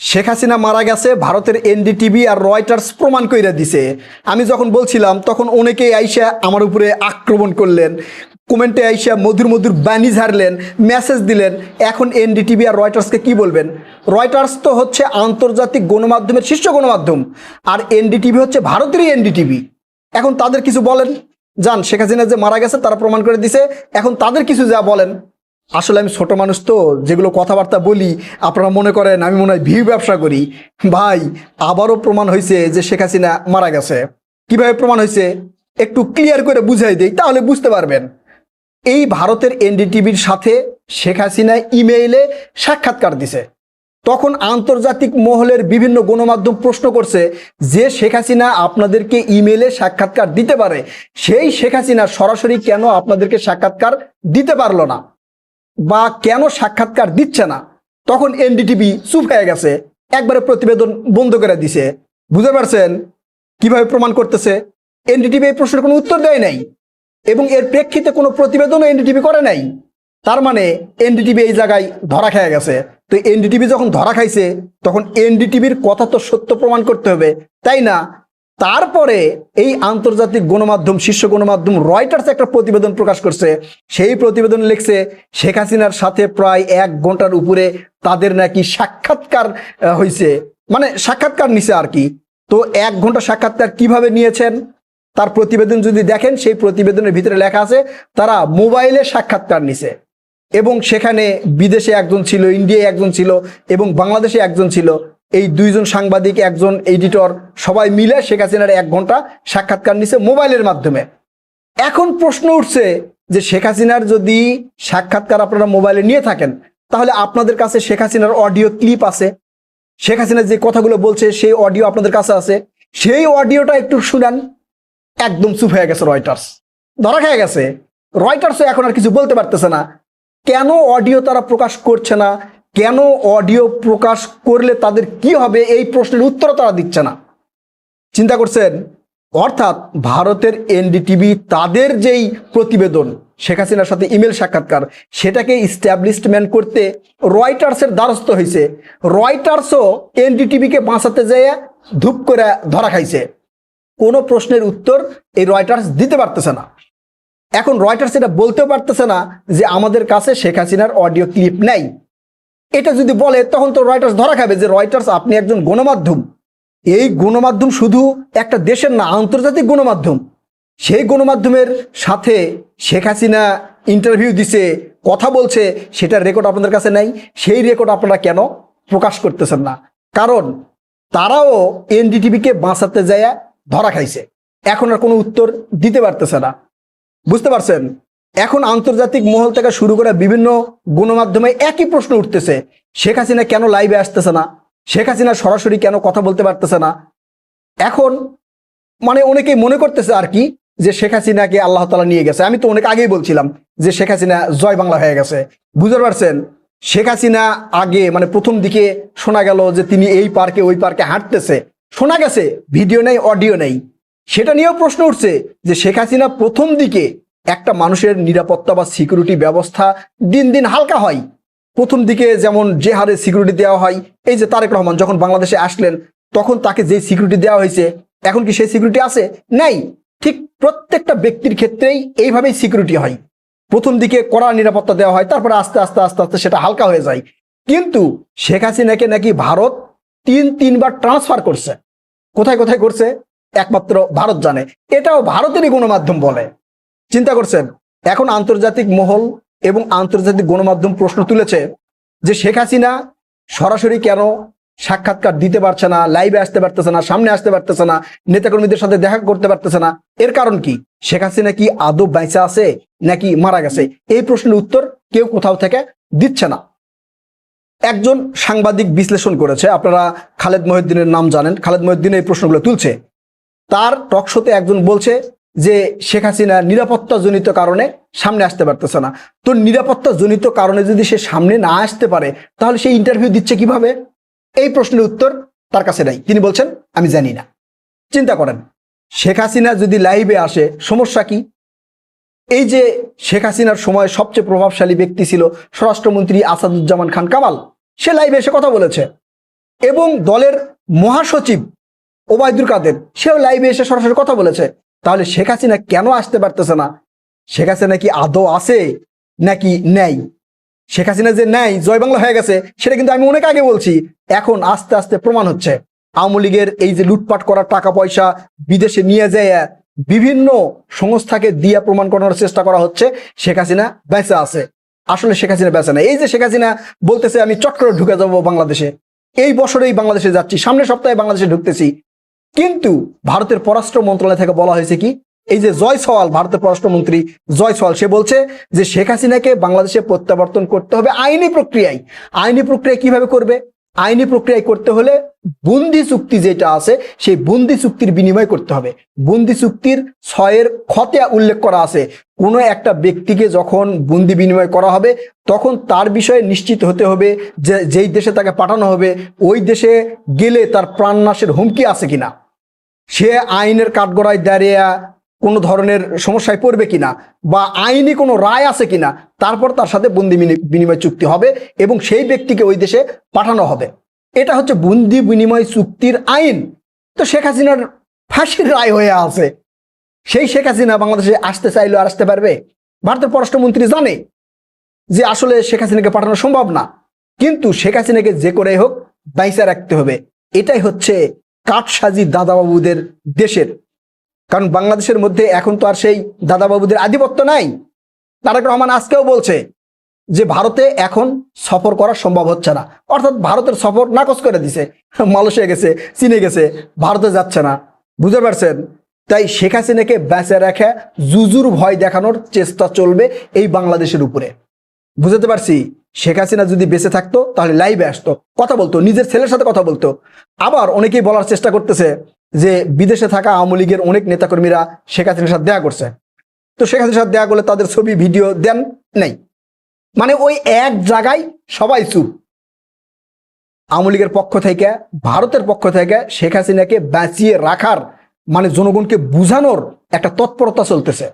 শেখ হাসিনা মারা গেছে ভারতের এনডিটিভি আর রয়টার্স প্রমাণ কইরা দিছে। আমি যখন বলছিলাম তখন অনেকেই আইসা আমার উপরে আক্রমণ করলেন, কমেন্টে আইসা মধুর মধুর বাণী ঝাড়লেন, মেসেজ দিলেন। এখন এনডিটিভি আর রয়টার্সকে কি বলবেন? রয়টার্স তো হচ্ছে আন্তর্জাতিক গণমাধ্যমের শীর্ষ গণমাধ্যম, আর এনডিটিভি হচ্ছে ভারতেরই এনডিটিভি। এখন তাদের কিছু বলেন, যান, শেখ হাসিনা যে মারা গেছে তারা প্রমাণ করে দিছে, এখন তাদের কিছু যা বলেন। আসলে আমি ছোট মানুষ তো, যেগুলো কথাবার্তা বলি আপনারা মনে করেন আমি মনে হয় ভিউ ব্যবসা করি। ভাই, আবারও প্রমাণ হয়েছে যে শেখ হাসিনা মারা গেছে। কিভাবে প্রমাণ হয়েছে একটু ক্লিয়ার করে বুঝাই দেই, তাহলে বুঝতে পারবেন। এই ভারতের এনডিটিভির সাথে শেখ হাসিনা ইমেইলে সাক্ষাৎকার দিছে। তখন আন্তর্জাতিক মহলের বিভিন্ন গণমাধ্যম প্রশ্ন করছে যে শেখ হাসিনা আপনাদেরকে ইমেইলে সাক্ষাৎকার দিতে পারে, সেই শেখ হাসিনা সরাসরি কেন আপনাদেরকে সাক্ষাৎকার দিতে পারলো না, বা কেন সাক্ষাৎকার দিচ্ছে না? তখন এনডিটিভি চুপ হয়ে গেছে, একবারে প্রতিবেদন বন্ধ করে দিছে। বুঝতে পারছেন কিভাবে প্রমাণ করতেছে? এনডিটিভি এই প্রশ্নের কোনো উত্তর দেয় নাই এবং এর প্রেক্ষিতে কোনো প্রতিবেদনও এনডিটিভি করে নাই। তার মানে এনডিটিভি এই জায়গায় ধরা খেয়ে গেছে। তো এনডিটিভি যখন ধরা খাইছে তখন এনডিটিভির কথা তো সত্য প্রমাণ করতে হবে, তাই না? তারপরে এই আন্তর্জাতিক গণমাধ্যম, শীর্ষ গণমাধ্যম রয়টার্স একটা প্রতিবেদন প্রকাশ করছে। সেই প্রতিবেদন লিখছে শেখ হাসিনার সাথে প্রায় 1 ঘন্টার উপরে তাদের নাকি সাক্ষাৎকার হয়েছে, মানে সাক্ষাৎকার নিছে আর কি। তো 1 ঘন্টা সাক্ষাৎকার কিভাবে নিয়েছেন তার প্রতিবেদন যদি দেখেন, সেই প্রতিবেদনের ভিতরে লেখা আছে তারা মোবাইলে সাক্ষাৎকার নিছে এবং সেখানে বিদেশে একজন ছিল, ইন্ডিয়ায় একজন ছিল এবং বাংলাদেশে একজন ছিল। এই 2 জন সাংবাদিক, একজন এডিটর, সবাই মিলে শেখ হাসিনার 1 ঘন্টা সাক্ষাৎকার নিছে মোবাইলের মাধ্যমে। এখন প্রশ্ন উঠছে যে শেখ হাসিনার যদি সাক্ষাৎকার আপনারা মোবাইলে নিয়ে থাকেন, তাহলে আপনাদের কাছে শেখ হাসিনার অডিও ক্লিপ আছে, শেখ হাসিনা যে কথাগুলো বলছে সেই অডিও আপনাদের কাছে আছে, সেই অডিওটা একটু শুনান। একদম চুপ হয়ে গেছে রয়টার্স, ধরা খেয়ে গেছে। রয়টার্সও এখন আর কিছু বলতে পারতেছে না। কেন অডিও তারা প্রকাশ করছে না, কেন অডিও প্রকাশ করলে তাদের কি হবে, এই প্রশ্নের উত্তর তারা দিচ্ছে না। চিন্তা করছেন? অর্থাৎ ভারতের এনডিটিভি তাদের যেই প্রতিবেদন শেখ হাসিনার সাথে ইমেল সাক্ষাৎকার, সেটাকে ইস্টাবলিশমেন্ট করতে রয়টার্সের দ্বারস্থ হয়েছে। রয়টার্সও এনডিটিভিকে বাঁচাতে যেয়ে ধূপ করে ধরা খাইছে। কোনো প্রশ্নের উত্তর এই রয়টার্স দিতে পারতেছে না। এখন রয়টার্স এটা বলতেও পারতেছে না যে আমাদের কাছে শেখ হাসিনার অডিও ক্লিপ নেই। এটা যদি বলে তখন তো রয়টার্স ধরা খাবে যে রয়টার্স আপনি একজন গণমাধ্যম। এই গণমাধ্যম শুধু একটা দেশের না, আন্তর্জাতিক গণমাধ্যম। সেই গণমাধ্যমের সাথে শেখ হাসিনা ইন্টারভিউ দিছে, কথা বলছে, সেটার রেকর্ড আপনাদের কাছে নাই। সেই রেকর্ড আপনারা কেন প্রকাশ করতেছেন না? কারণ তারাও এনডিটিভিকে বাঁচাতে যায় ধরা খাইছে, এখন আর কোনো উত্তর দিতে পারতেছে না। বুঝতে পারছেন? এখন আন্তর্জাতিক মহল থেকে শুরু করে বিভিন্ন গণমাধ্যমে একই প্রশ্ন উঠতেছে, শেখ হাসিনা কেন লাইভে আসতেছে না, শেখ হাসিনা সরাসরি কেন কথা বলতে পারতেছে না। এখন মানে অনেকেই মনে করতেছে আর কি যে শেখ হাসিনাকে আল্লাহ তাআলা নিয়ে গেছে। আমি তো অনেক আগেই বলছিলাম যে শেখ হাসিনা জয় বাংলা হয়ে গেছে। বুঝতে পারছেন? শেখ হাসিনা আগে মানে প্রথম দিকে শোনা গেল যে তিনি এই পার্কে ওই পার্কে হাঁটতেছে, শোনা গেছে, ভিডিও নেই, অডিও নেই। সেটা নিয়েও প্রশ্ন উঠছে যে শেখ হাসিনা প্রথম দিকে একটা মানুষের নিরাপত্তা বা সিকিউরিটি ব্যবস্থা দিন দিন হালকা হয়। প্রথম দিকে যেমন যে হারে সিকিউরিটি দেওয়া হয়, এই যে তারেক রহমান যখন বাংলাদেশে আসলেন তখন তাকে যে সিকিউরিটি দেওয়া হয়েছে, এখন কি সেই সিকিউরিটি আছে? নেই। ঠিক প্রত্যেকটা ব্যক্তির ক্ষেত্রেই এইভাবেই সিকিউরিটি হয়। প্রথম দিকে কড়া নিরাপত্তা দেওয়া হয়, তারপরে আস্তে আস্তে আস্তে আস্তে সেটা হালকা হয়ে যায়। কিন্তু শেখ হাসিনাকে নাকি ভারত 3বার ট্রান্সফার করছে। কোথায় কোথায় করছে একমাত্র ভারত জানে, এটাও ভারতেরই গণমাধ্যম বলে। চিন্তা করছেন? এখন আন্তর্জাতিক মহল এবং আন্তর্জাতিক গণমাধ্যম প্রশ্ন তুলেছে যে শেখ হাসিনা সরাসরি কেন সাক্ষাৎকার দিতে পারছে না, লাইভে আসতে পারতেছে না, সামনে আসতে পারতেছে না, নেতাকর্মীদের সাথে দেখা করতে পারতেছে না। এর কারণ কি? শেখ হাসিনা কি আদৌ বেঁচে আছে নাকি মারা গেছে? এই প্রশ্নের উত্তর কেউ কোথাও থেকে দিচ্ছে না। একজন সাংবাদিক বিশ্লেষণ করেছে, আপনারা খালেদ মহিউদ্দিনের নাম জানেন। খালেদ মহিউদ্দিন এই প্রশ্নগুলো তুলছে। তার টক শোতে একজন বলছে যে শেখ হাসিনা নিরাপত্তাজনিত কারণে সামনে আসতে পারতেছে না। তো নিরাপত্তাজনিত কারণে যদি সে সামনে না আসতে পারে তাহলে সে ইন্টারভিউ দিচ্ছে কিভাবে? এই প্রশ্নের উত্তর তার কাছে নাই। তিনি বলছেন আমি জানি না। চিন্তা করেন, শেখ হাসিনা যদি লাইভে আসে সমস্যা কি? এই যে শেখ হাসিনার সময় সবচেয়ে প্রভাবশালী ব্যক্তি ছিল স্বরাষ্ট্রমন্ত্রী আসাদুজ্জামান খান কামাল, সে লাইভে এসে কথা বলেছে। এবং দলের মহাসচিব ওবায়দুল কাদের সেও লাইভে এসে সরাসরি কথা বলেছে। তাহলে শেখ হাসিনা কেন আসতে পারতেছে না? শেখ হাসিনা কি আদৌ আছে নাকি নেই? শেখ হাসিনা যে নেই, জয় বাংলা হয়ে গেছে, সেটা কিন্তু আমি অনেক আগে বলছি, এখন আস্তে আস্তে প্রমাণ হচ্ছে। আওয়ামী লীগের এই যে লুটপাট করা টাকা পয়সা বিদেশে নিয়ে যায় বিভিন্ন সংস্থাকে দিয়ে প্রমাণ করানোর চেষ্টা করা হচ্ছে শেখ হাসিনা বেঁচে আছে। আসলে শেখ হাসিনা বেঁচে না। এই যে শেখ হাসিনা বলতেছে আমি চট করে ঢুকে যাবো বাংলাদেশে, এই বছরেই বাংলাদেশে যাচ্ছি, সামনের সপ্তাহে বাংলাদেশে ঢুকতেছি, কিন্তু ভারতের পররাষ্ট্র মন্ত্রণালয় থেকে বলা হয়েছে কি, এই যে জয়সওয়াল, ভারতের পররাষ্ট্রমন্ত্রী জয়সওয়াল, সে বলছে যে শেখ হাসিনাকে বাংলাদেশে প্রত্যাবর্তন করতে হবে আইনি প্রক্রিয়ায়। আইনি প্রক্রিয়া কিভাবে করবে? আইনি প্রক্রিয়ায় করতে হলে বন্দি চুক্তি যেটা আছে সেই বন্দি চুক্তির বিনিময় করতে হবে। বন্দি চুক্তির 6 খতে উল্লেখ করা আছে, কোনো একটা ব্যক্তিকে যখন বন্দি বিনিময় করা হবে তখন তার বিষয়ে নিশ্চিত হতে হবে যে যেই দেশে তাকে পাঠানো হবে ওই দেশে গেলে তার প্রাণনাশের হুমকি আছে কিনা, সে আইনের কাঠগড়ায় দাঁড়িয়ে কোনো ধরনের সমস্যায় পড়বে কিনা, বা আইনি কোনো রায় আছে কিনা, তারপর তার সাথে বন্দি বিনিময় চুক্তি হবে এবং সেই ব্যক্তিকে ওই দেশে পাঠানো হবে। এটা হচ্ছে বন্দি বিনিময় চুক্তির আইন। তো শেখ হাসিনার ফাঁসির রায় হয়ে আছে, সেই শেখ হাসিনা বাংলাদেশে আসতে চাইলেও আর আসতে পারবে? ভারতের পররাষ্ট্রমন্ত্রী জানে যে আসলে শেখ হাসিনাকে পাঠানো সম্ভব না, কিন্তু শেখ হাসিনাকে যে করে হোক বাইসা রাখতে হবে। এটাই হচ্ছে কাঠসাজি দাদাবাবুদের দেশের। কারণ বাংলাদেশের মধ্যে এখন তো আর সেই দাদাবাবুদের আধিপত্য নাই। তারেক রহমান আজকেও বলছে যে ভারতে এখন সফর করা সম্ভব হচ্ছে না, অর্থাৎ ভারতের সফর নাকচ করে দিছে, মালয়েশিয়া গেছে, চীনে গেছে, ভারতে যাচ্ছে না। বুঝতে পারছেন? তাই শেখ হাসিনাকে বেঁচে রেখে জুজুর ভয় দেখানোর চেষ্টা চলবে এই বাংলাদেশের উপরে। বুঝতে পারছি? শেখ হাসিনা যদি বেঁচে থাকতো তাহলে লাইভে আসতো, কথা বলতো, নিজের ছেলের সাথে কথা বলতো। আবার অনেকেই বলার চেষ্টা করতেছে যে বিদেশে থাকা আওয়ামী লীগের অনেক নেতাকর্মীরা শেখ হাসিনার সাথে দেখা করছে, তো শেখ হাসিনার সাথে দেখা করলে তাদের ছবি ভিডিও দেন নেই, মানে ওই এক জায়গায় সবাই চুপ। আওয়ামী লীগের পক্ষ থেকে, ভারতের পক্ষ থেকে শেখ হাসিনাকে বাঁচিয়ে রাখার মানে জনগণকে বুঝানোর একটা তৎপরতা চলতেছে,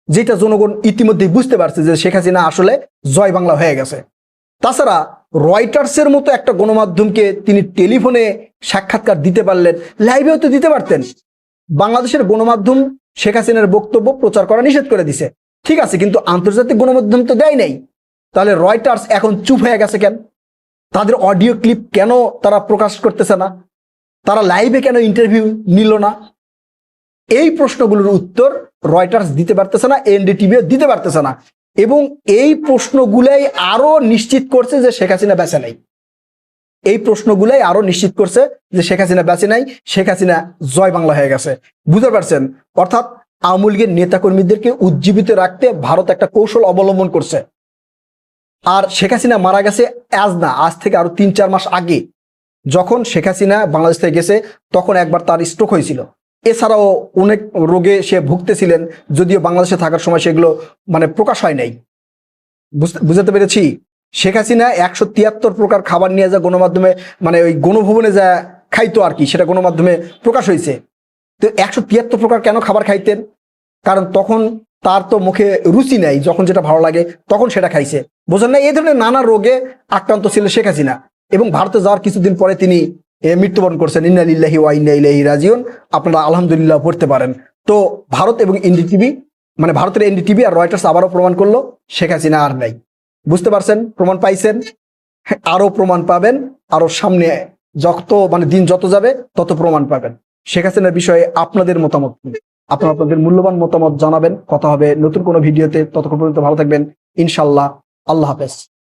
যেটা জনগণ ইতিমধ্যেই বুঝতে পারছে যে শেখ হাসিনা আসলে জয় বাংলা হয়ে গেছে। তাছাড়া রয়টার্সের মতো একটা গণমাধ্যমকে তিনি টেলিফোনে সাক্ষাৎকার দিতে পারলেন, লাইভেও তো দিতে পারতেন। বাংলাদেশের গণমাধ্যম শেখ হাসিনার বক্তব্য প্রচার করা নিষেধ করে দিছে, ঠিক আছে, কিন্তু আন্তর্জাতিক গণমাধ্যম তো দেয় নাই। তাহলে রয়টার্স এখন চুপ হয়ে গেছে কেন? তাদের অডিও ক্লিপ কেন তারা প্রকাশ করতেছে না? তারা লাইভে কেন ইন্টারভিউ নিল না? এই প্রশ্নগুলোর উত্তর রয়টার্স দিতে পারতেছে না, এনডিটিভিও দিতে পারতেছে না। এবং এই প্রশ্নগুলাই আরো নিশ্চিত করছে যে শেখ হাসিনা বেঁচে নাই। এই প্রশ্নগুলাই আরো নিশ্চিত করছে যে শেখ হাসিনা বেঁচে নাই, শেখ হাসিনা জয় বাংলা হয়ে গেছে। বুঝতে পারছেন? অর্থাৎ আওয়ামী লীগের নেতাকর্মীদেরকে উজ্জীবিত রাখতে ভারত একটা কৌশল অবলম্বন করছে। আর শেখ হাসিনা মারা গেছে আজ থেকে আরো 3-4 মাস আগে, যখন শেখ হাসিনা বাংলাদেশ থেকে গেছে তখন একবার তার স্ট্রোক হয়েছিল। এছাড়াও অনেক রোগে সে ভুগতেছিলেন, যদিও বাংলাদেশে থাকার সময় সেগুলো মানে প্রকাশ হয় নাই। বুঝতে পেরেছি? শেখ হাসিনা 173 প্রকার খাবার নিয়ে যা গণমাধ্যমে মানে ওই গণভবনে যা খাইতো আর কি, সেটা গণমাধ্যমে প্রকাশ হয়েছে। তো 173 প্রকার কেন খাবার খাইতেন? কারণ তখন তার তো মুখে রুচি নাই, যখন যেটা ভালো লাগে তখন সেটা খাইছে। বোঝেন না? এই ধরনের নানা রোগে আক্রান্ত ছিল শেখ হাসিনা এবং ভারতে যাওয়ার কিছুদিন পরে তিনি মৃত্যুবরণ করছেন। ইন্না লিল্লাহি ওয়া ইন্না ইলাইহি রাজিউন। আপনারা আলহামদুলিল্লাহ পড়তে পারেন। তো ভারত এবং এনডিটিভি মানে ভারতের এনডিটিভি আর রয়টার্স আবারও প্রমাণ করলো শেখ হাসিনা আর নাই। বুঝতে পারছেন? প্রমাণ পাইছেন, আরো প্রমাণ পাবেন, আরো সামনে যত মানে দিন যত যাবে তত প্রমাণ পাবেন। শেখ হাসিনার বিষয়ে আপনাদের মতামত, আপনাদের মূল্যবান মতামত জানাবেন। কথা হবে নতুন কোনো ভিডিওতে, ততক্ষণ পর্যন্ত ভালো থাকবেন ইনশাল্লাহ। আল্লাহ হাফেজ।